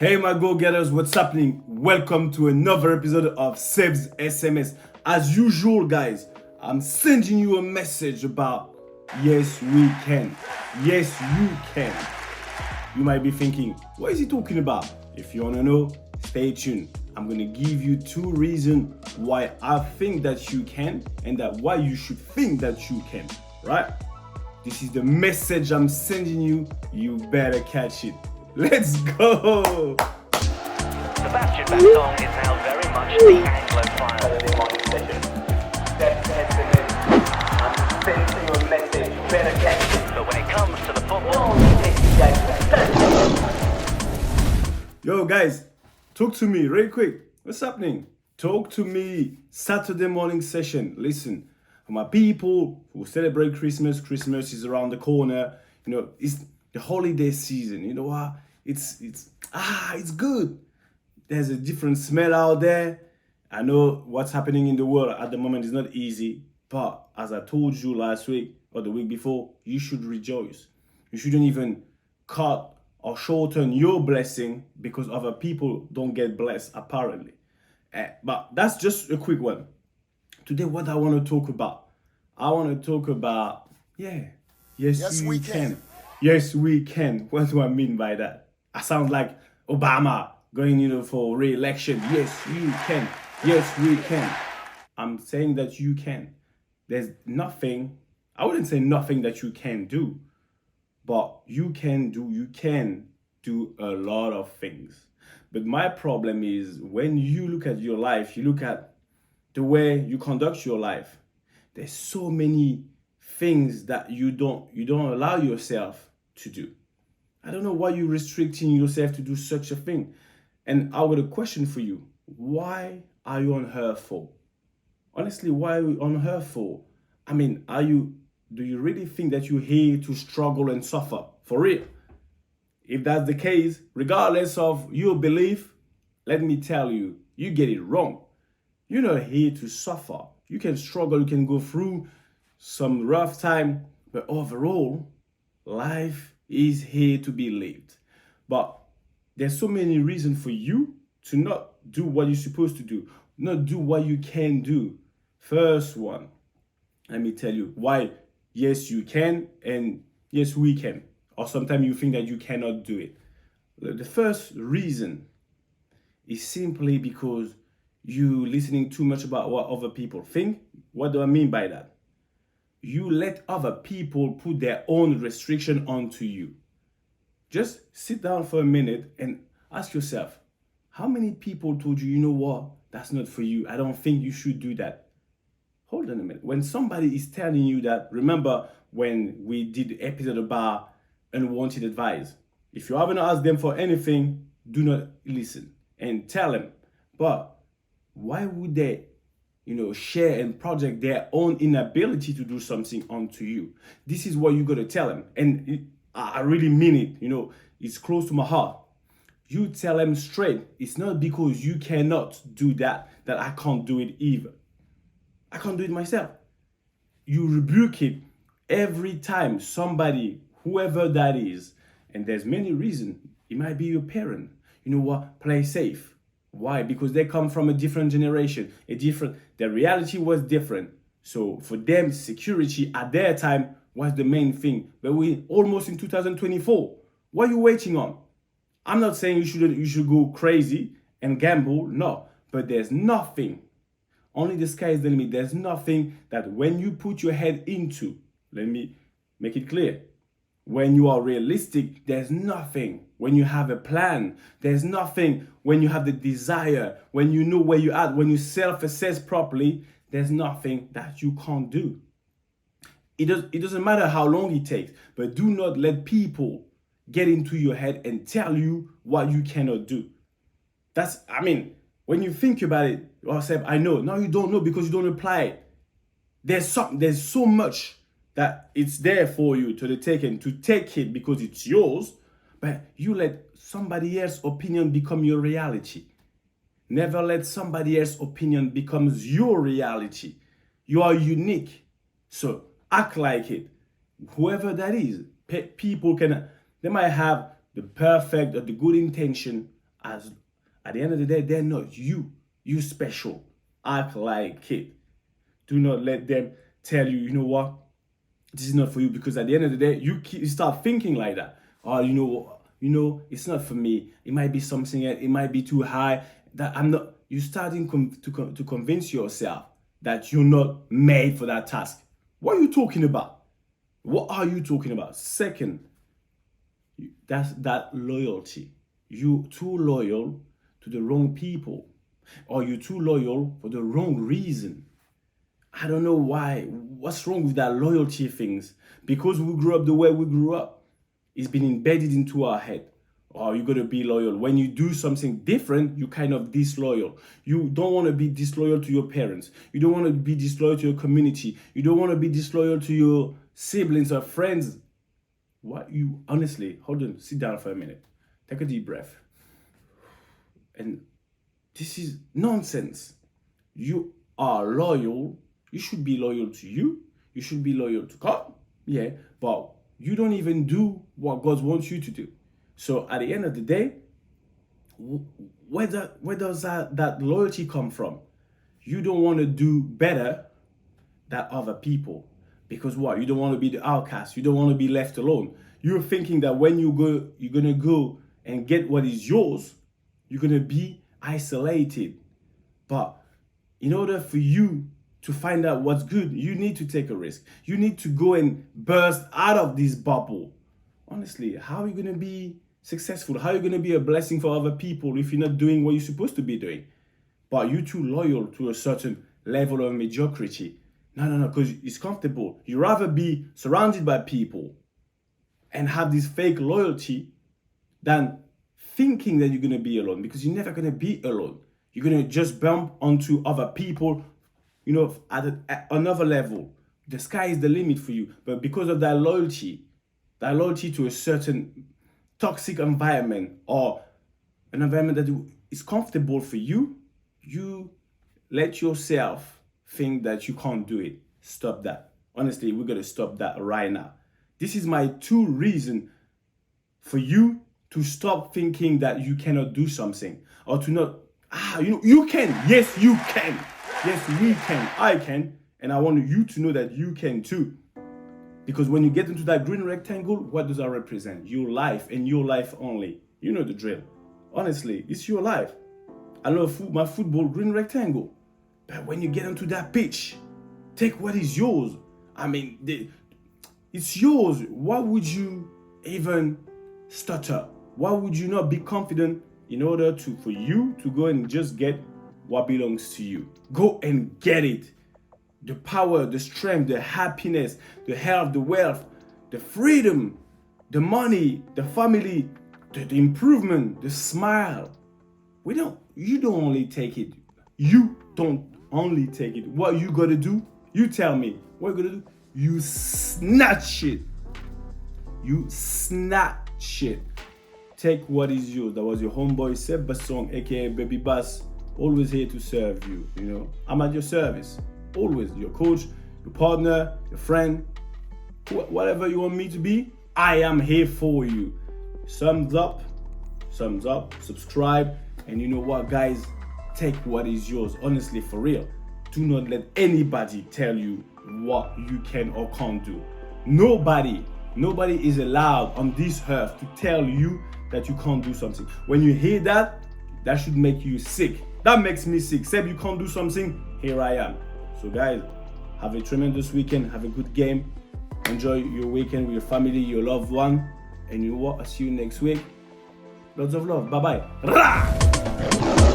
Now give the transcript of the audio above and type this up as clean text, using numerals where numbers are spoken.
Hey my go-getters, what's happening? Welcome to another episode of Seb's SMS. As usual guys, I'm sending you a message about yes we can. Yes you can. You might be thinking, what is he talking about? If you want to know, stay tuned. I'm going to give you two reasons why I think that you can and that why you should think that you can, right? This is the message I'm sending you. You better catch it. Let's go! Sebastien is now very much the Anglophile. I'm sending you a message, better catch it. But when it comes to the football, Yo guys, talk to me real quick. What's happening? Talk to me. Saturday morning session. Listen, for my people who celebrate Christmas, Christmas is around the corner. You know, it's the holiday season. You know what? It's good. There's a different smell out there. I know what's happening in the world at the moment is not easy, but as I told you last week or the week before, you should rejoice. You shouldn't even cut or shorten your blessing because other people don't get blessed, apparently. But that's just a quick one. Today, what I want to talk about, yes, we can. Yes, we can. What do I mean by that? I sound like Obama going, for re-election. Yes, you can. Yes, we can. I'm saying that you can. There's nothing, I wouldn't say nothing that you can do, but you can do a lot of things. But my problem is when you look at your life, you look at the way you conduct your life, there's so many things that you don't allow yourself to do. I don't know why you're restricting yourself to do such a thing. And I got a question for you. Why are you on her for? Honestly, why are you on her for? I mean, do you really think that you're here to struggle and suffer? For real? If that's the case, regardless of your belief, let me tell you, you get it wrong. You're not here to suffer. You can struggle, you can go through some rough time, but overall, life is here to be lived. But there's so many reasons for you to not do what you're supposed to do, not do what you can do. First one, let me tell you why yes you can and yes we can. Or sometimes you think that you cannot do it. The first reason is simply because you listening too much about what other people think. What do I mean by that? You let other people put their own restriction onto you. Just sit down for a minute and ask yourself, how many people told you, you know what, that's not for you. I don't think you should do that. Hold on a minute. When somebody is telling you that, remember when we did the episode about unwanted advice, if you haven't asked them for anything, do not listen and tell them. But why would they share and project their own inability to do something onto you? This is what you got to tell them. And I really mean it. It's close to my heart. You tell them straight, it's not because you cannot do that I can't do it either. I can't do it myself. You rebuke it every time somebody, whoever that is, and there's many reasons. It might be your parent. You know what? Play safe. Why? Because they come from a different generation, their reality was different. So for them, security at their time was the main thing. But we almost in 2024. What are you waiting on? I'm not saying you should go crazy and gamble, no. But there's nothing, only the sky is the limit. There's nothing that when you put your head into, let me make it clear. When you are realistic, there's nothing. When you have a plan, there's nothing. When you have the desire, when you know where you're at, when you self-assess properly, there's nothing that you can't do. It doesn't matter how long it takes, but do not let people get into your head and tell you what you cannot do. When you think about it, Seb, I know. No, you don't know because you don't apply it. There's so much that it's there for you to take it because it's yours, but you let somebody else's opinion become your reality. Never let somebody else's opinion becomes your reality. You are unique, so act like it. Whoever that is, people they might have the perfect or the good intention, As at the end of the day, they're not you. You special. Act like it. Do not let them tell you, you know what, this is not for you, because at the end of the day, you start thinking like that. Oh, you know, it's not for me. It might be something. It might be too high. That I'm not. You're starting to convince yourself that you're not made for that task. What are you talking about? What are you talking about? Second, that's that loyalty. You too loyal to the wrong people, or you're too loyal for the wrong reason. I don't know why. What's wrong with that loyalty things? Because we grew up the way we grew up. It's been embedded into our head. Oh, you gotta be loyal. When you do something different, you kind of disloyal. You don't want to be disloyal to your parents. You don't want to be disloyal to your community. You don't want to be disloyal to your siblings or friends. What you honestly, hold on, sit down for a minute. Take a deep breath. And this is nonsense. You are loyal. You should be loyal to you. You should be loyal to God. Yeah, but you don't even do what God wants you to do. So at the end of the day, where does that loyalty come from? You don't want to do better than other people. Because what? You don't want to be the outcast. You don't want to be left alone. You're thinking that when you're going to go and get what is yours, you're going to be isolated. But in order for you to find out what's good, you need to take a risk. You need to go and burst out of this bubble. Honestly, how are you going to be successful? How are you going to be a blessing for other people if you're not doing what you're supposed to be doing? But you're too loyal to a certain level of mediocrity. No, because it's comfortable. You rather be surrounded by people and have this fake loyalty than thinking that you're going to be alone, because you're never going to be alone. You're going to just bump onto other people, at another level. The sky is the limit for you. But because of that loyalty to a certain toxic environment, or an environment that is comfortable for you, you let yourself think that you can't do it. Stop that. Honestly, we're going to stop that right now. This is my 2 reasons for you to stop thinking that you cannot do something, or to not, you can. Yes, you can. Yes, we can. I can. And I want you to know that you can too. Because when you get into that green rectangle, what does that represent? Your life, and your life only. You know the drill. Honestly, it's your life. I love my football green rectangle. But when you get into that pitch, take what is yours. I mean, it's yours. Why would you even stutter? Why would you not be confident in order for you to go and just get what belongs to you? Go and get it. The power, the strength, the happiness, the health, the wealth, the freedom, the money, the family, the improvement, the smile. You don't only take it. You don't only take it. What you gotta do? You tell me. What you gotta do? You snatch it. You snatch it. Take what is yours. That was your homeboy Sebastien, a.k.a. Baby Bass. Always here to serve you, I'm at your service. Always. Your coach, your partner, your friend, whatever you want me to be, I am here for you. Thumbs up, subscribe, and you know what, guys? Take what is yours. Honestly, for real. Do not let anybody tell you what you can or can't do. Nobody is allowed on this earth to tell you that you can't do something. When you hear that should make you sick. That makes me sick. Seb, you can't do something? Here I am. So guys, have a tremendous weekend. Have a good game. Enjoy your weekend with your family, your loved one. And you know what? I'll see you next week. Lots of love. Bye-bye.